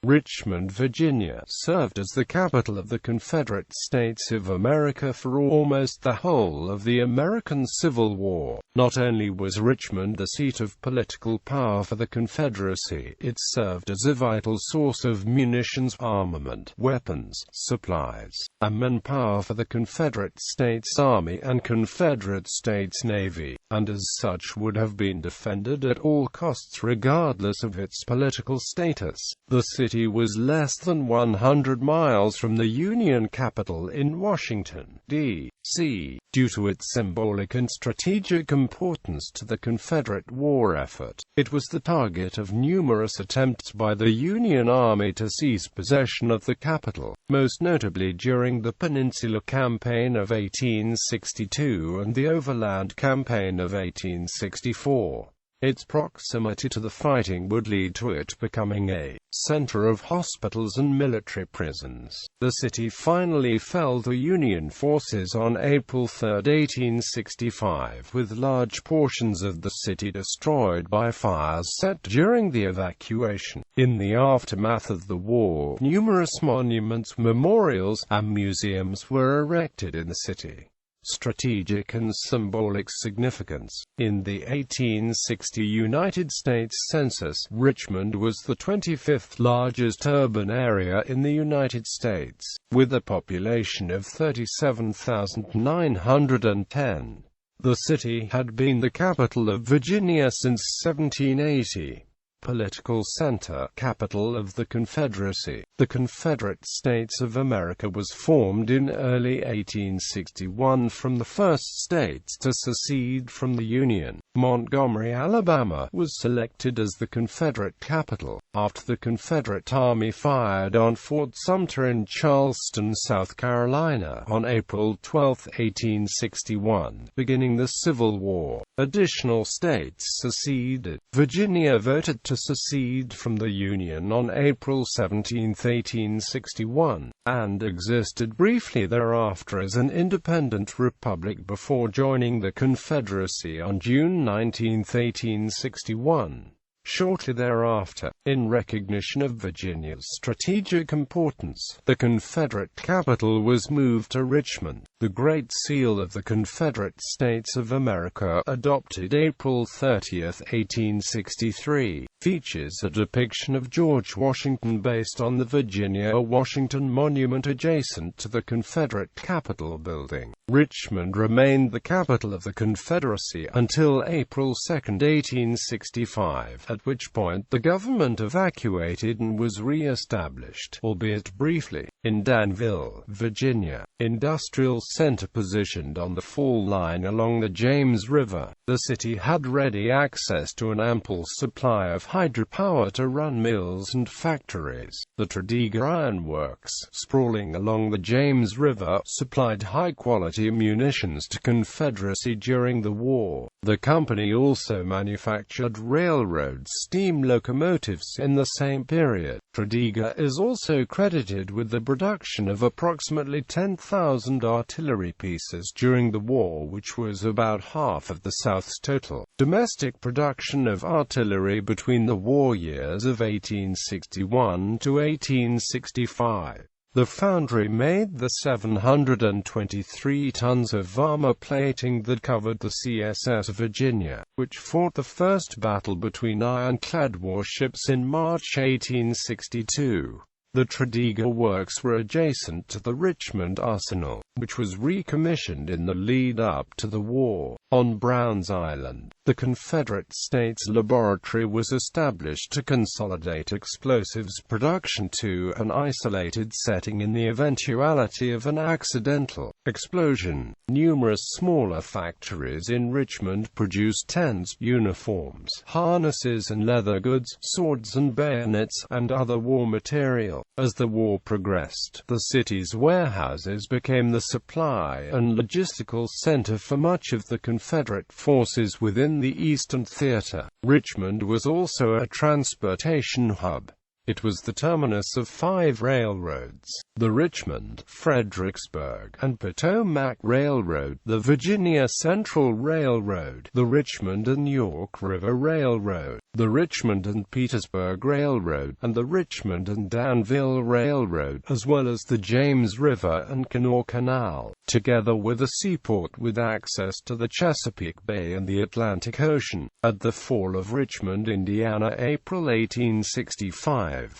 Richmond, Virginia, served as the capital of the Confederate States of America for almost the whole of the American Civil War. Not only was Richmond the seat of political power for the Confederacy, it served as a vital source of munitions, armament, weapons, supplies, and manpower for the Confederate States Army and Confederate States Navy, and as such would have been defended at all costs regardless of its political status. The city was less than 100 miles from the Union capital in Washington, D.C. Due to its symbolic and strategic importance to the Confederate war effort, it was the target of numerous attempts by the Union Army to seize possession of the capital, most notably during the Peninsula Campaign of 1862 and the Overland Campaign of 1864. Its proximity to the fighting would lead to it becoming a center of hospitals and military prisons. The city finally fell to Union forces on April 3, 1865, with large portions of the city destroyed by fires set during the evacuation. In the aftermath of the war, numerous monuments, memorials, and museums were erected in the city. Strategic and symbolic significance. In the 1860 United States Census, Richmond was the 25th largest urban area in the United States, with a population of 37,910. The city had been the capital of Virginia since 1780. Political center, capital of the Confederacy. The Confederate States of America was formed in early 1861 from the first states to secede from the Union. Montgomery, Alabama, was selected as the Confederate capital, after the Confederate Army fired on Fort Sumter in Charleston, South Carolina, on April 12, 1861, beginning the Civil War. Additional states seceded. Virginia voted to secede from the Union on April 17, 1861, and existed briefly thereafter as an independent republic before joining the Confederacy on June 19, 1861. Shortly thereafter, in recognition of Virginia's strategic importance, the Confederate capital was moved to Richmond. The Great Seal of the Confederate States of America, adopted April 30, 1863, features a depiction of George Washington based on the Virginia-Washington Monument adjacent to the Confederate Capitol building. Richmond remained the capital of the Confederacy until April 2, 1865, at which point the government evacuated and was re-established, albeit briefly, in Danville, Virginia, industrial center positioned on the fall line along the James River. The city had ready access to an ample supply of hydropower to run mills and factories. The Tredegar Iron Works, sprawling along the James River, supplied high-quality munitions to Confederacy during the war. The company also manufactured railroad steam locomotives in the same period. Tredegar is also credited with the production of approximately 10,000 artillery pieces during the war, which was about half of the South's total domestic production of artillery between the war years of 1861 to 1865. The foundry made the 723 tons of armor plating that covered the CSS Virginia, which fought the first battle between ironclad warships in March 1862. The Tredegar Works were adjacent to the Richmond Arsenal, which was recommissioned in the lead-up to the war. On Brown's Island, the Confederate States Laboratory was established to consolidate explosives production to an isolated setting in the eventuality of an accidental explosion. Numerous smaller factories in Richmond produced tents, uniforms, harnesses and leather goods, swords and bayonets, and other war material. As the war progressed, the city's warehouses became the supply and logistical center for much of the Confederate forces within the Eastern Theater. Richmond was also a transportation hub. It was the terminus of 5 railroads: the Richmond, Fredericksburg, and Potomac Railroad, the Virginia Central Railroad, the Richmond and York River Railroad, the Richmond and Petersburg Railroad, and the Richmond and Danville Railroad, as well as the James River and Kanawha Canal, together with a seaport with access to the Chesapeake Bay and the Atlantic Ocean. At the fall of Richmond, Indiana, April 1865,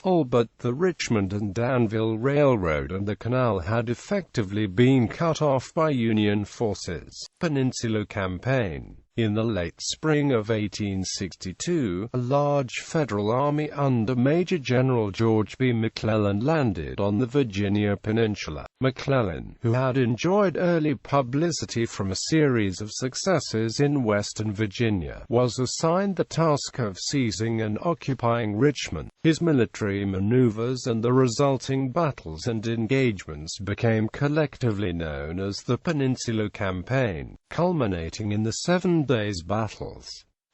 all but the Richmond and Danville Railroad and the canal had effectively been cut off by Union forces. Peninsula Campaign. In the late spring of 1862, a large Federal army under Major General George B. McClellan landed on the Virginia Peninsula. McClellan, who had enjoyed early publicity from a series of successes in western Virginia, was assigned the task of seizing and occupying Richmond. His military maneuvers and the resulting battles and engagements became collectively known as the Peninsula Campaign, culminating in the 7 days battles.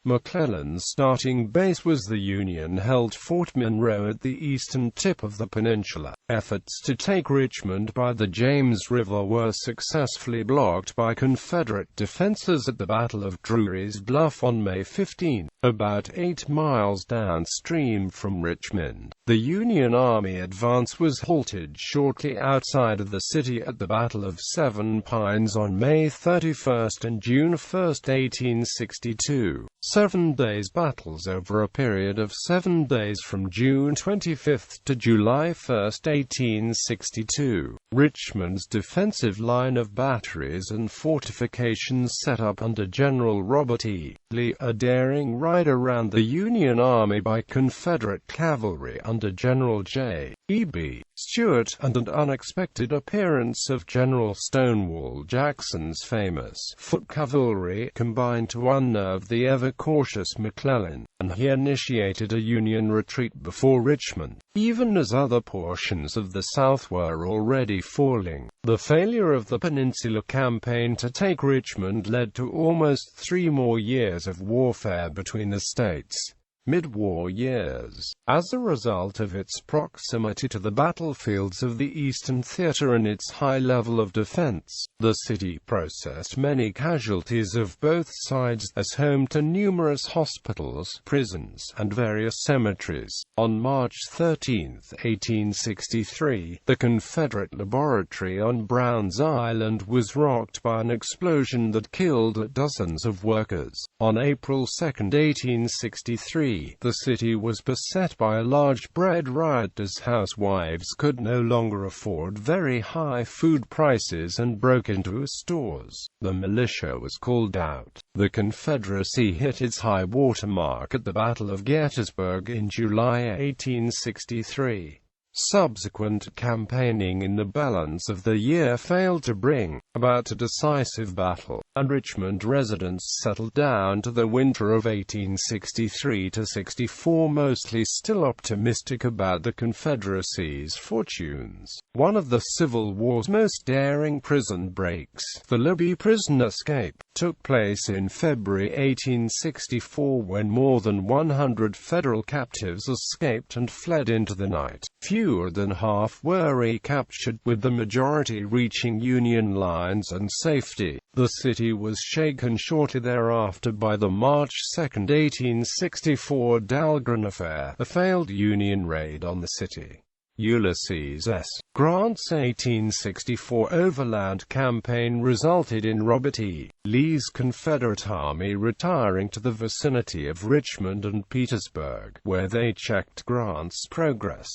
McClellan's starting base was the Union-held Fort Monroe at the eastern tip of the peninsula. Efforts to take Richmond by the James River were successfully blocked by Confederate defenses at the Battle of Drury's Bluff on May 15, about 8 miles downstream from Richmond. The Union Army advance was halted shortly outside of the city at the Battle of Seven Pines on May 31 and June 1, 1862. 7 days battles over a period of 7 days from June 25 to July 1, 1862. Richmond's defensive line of batteries and fortifications set up under General Robert E. Lee, a daring ride around the Union Army by Confederate cavalry under General J. E. B. Stuart, and an unexpected appearance of General Stonewall Jackson's famous foot cavalry combined to unnerve the ever-cautious McClellan, and he initiated a Union retreat before Richmond, even as other portions of the South were already falling. The failure of the Peninsula Campaign to take Richmond led to almost 3 more years of warfare between the states. Mid-war years. As a result of its proximity to the battlefields of the Eastern Theater and its high level of defense, the city processed many casualties of both sides as home to numerous hospitals, prisons, and various cemeteries. On March 13, 1863, the Confederate laboratory on Brown's Island was rocked by an explosion that killed dozens of workers. On April 2, 1863, the city was beset by a large bread riot as housewives could no longer afford very high food prices and broke into stores. The militia was called out. The Confederacy hit its high water mark at the Battle of Gettysburg in July 1863. Subsequent campaigning in the balance of the year failed to bring about a decisive battle, and Richmond residents settled down to the winter of 1863–64 mostly still optimistic about the Confederacy's fortunes. One of the Civil War's most daring prison breaks, the Libby prison escape, took place in February 1864 when more than 100 Federal captives escaped and fled into the night. Fewer than half were recaptured, with the majority reaching Union lines and safety. The city was shaken shortly thereafter by the March 2, 1864 Dahlgren affair, a failed Union raid on the city. Ulysses S. Grant's 1864 Overland Campaign resulted in Robert E. Lee's Confederate Army retiring to the vicinity of Richmond and Petersburg, where they checked Grant's progress.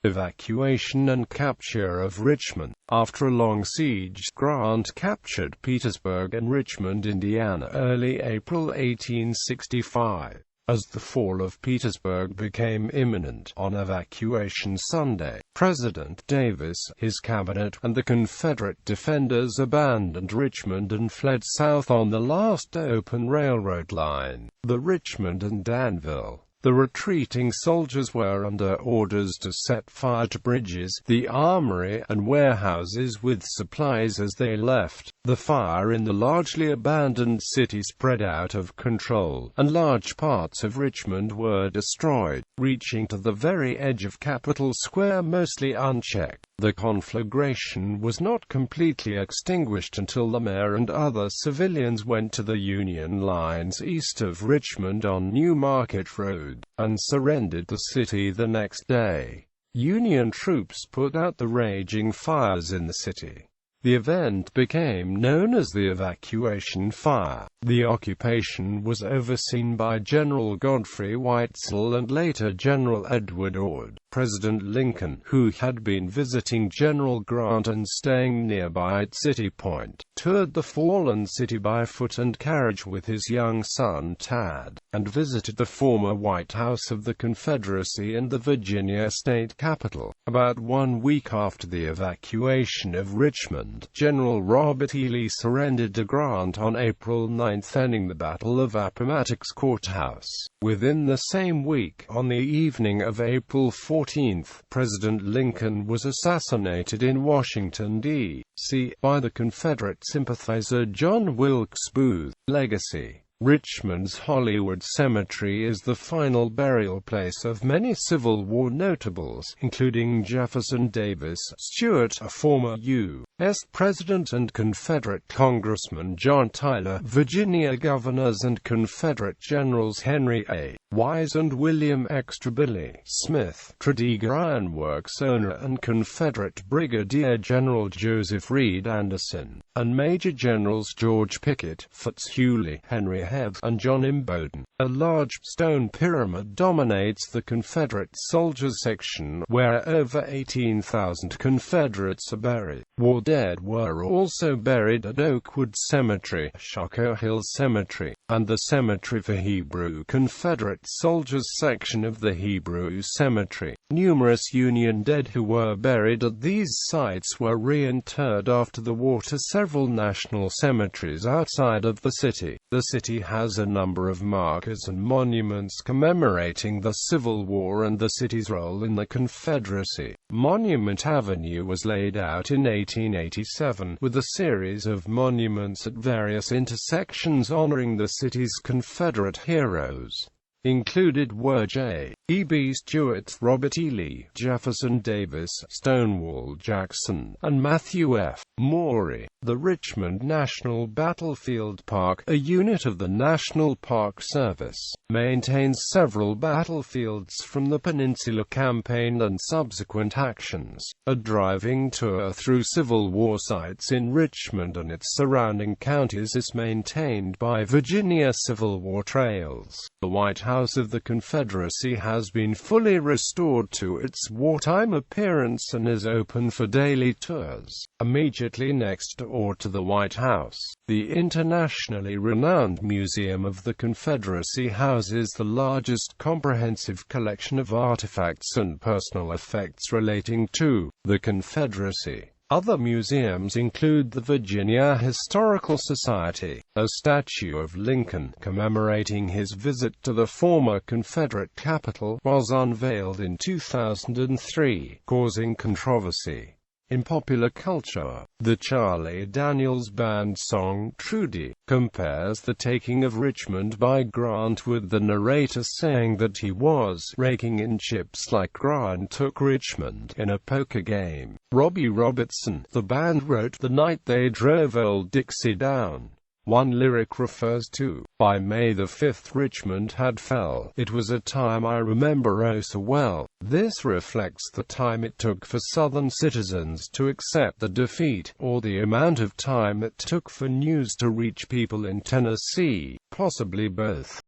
Evacuation and capture of Richmond. After a long siege, Grant captured Petersburg and Richmond, Indiana, early April 1865. As the fall of Petersburg became imminent, on Evacuation Sunday, President Davis, his cabinet, and the Confederate defenders abandoned Richmond and fled south on the last open railroad line, the Richmond and Danville. The retreating soldiers were under orders to set fire to bridges, the armory, and warehouses with supplies as they left. The fire in the largely abandoned city spread out of control, and large parts of Richmond were destroyed, reaching to the very edge of Capitol Square mostly unchecked. The conflagration was not completely extinguished until the mayor and other civilians went to the Union lines east of Richmond on New Market Road, and surrendered the city the next day. Union troops put out the raging fires in the city. The event became known as the Evacuation Fire. The occupation was overseen by General Godfrey Weitzel and later General Edward Ord. President Lincoln, who had been visiting General Grant and staying nearby at City Point, toured the fallen city by foot and carriage with his young son Tad, and visited the former White House of the Confederacy and the Virginia state capitol. About 1 week after the evacuation of Richmond, General Robert E. Lee surrendered to Grant on April 9, ending the Battle of Appomattox Courthouse. Within the same week, on the evening of April 14, President Lincoln was assassinated in Washington, D.C., by the Confederate sympathizer John Wilkes Booth. Legacy. Richmond's Hollywood Cemetery is the final burial place of many Civil War notables, including Jefferson Davis Stewart, a former U.S. President and Confederate Congressman John Tyler, Virginia governors and Confederate Generals Henry A. Wise and William X. Tribilley Smith, Tredegar Iron Works owner and Confederate Brigadier General Joseph Reed Anderson, and Major Generals George Pickett, Fitzhugh, Henry Hebb, and John Imboden. A large stone pyramid dominates the Confederate soldiers section, where over 18,000 Confederates are buried. War dead were also buried at Oakwood Cemetery, Shockoe Hill Cemetery, and the Cemetery for Hebrew Confederate soldiers section of the Hebrew Cemetery. Numerous Union dead who were buried at these sites were reinterred after the war to several national cemeteries outside of the city. The city has a number of markers and monuments commemorating the Civil War and the city's role in the Confederacy. Monument Avenue was laid out in 1887, with a series of monuments at various intersections honoring the city's Confederate heroes. Included were J.E.B. Stuart, Robert E. Lee, Jefferson Davis, Stonewall Jackson, and Matthew F. Maury. The Richmond National Battlefield Park, a unit of the National Park Service, maintains several battlefields from the Peninsula Campaign and subsequent actions. A driving tour through Civil War sites in Richmond and its surrounding counties is maintained by Virginia Civil War Trails. The White House of the Confederacy has been fully restored to its wartime appearance and is open for daily tours. Immediately next door to the White House, the internationally renowned Museum of the Confederacy houses the largest comprehensive collection of artifacts and personal effects relating to the Confederacy. Other museums include the Virginia Historical Society. A statue of Lincoln, commemorating his visit to the former Confederate capital, was unveiled in 2003, causing controversy. In popular culture, the Charlie Daniels Band song "Trudy" compares the taking of Richmond by Grant with the narrator saying that he was raking in chips like Grant took Richmond in a poker game. Robbie Robertson, the band, wrote "The night they drove Old Dixie down." One lyric refers to, "By May the 5th Richmond had fell. It was a time I remember oh so well." This reflects the time it took for Southern citizens to accept the defeat, or the amount of time it took for news to reach people in Tennessee, possibly both.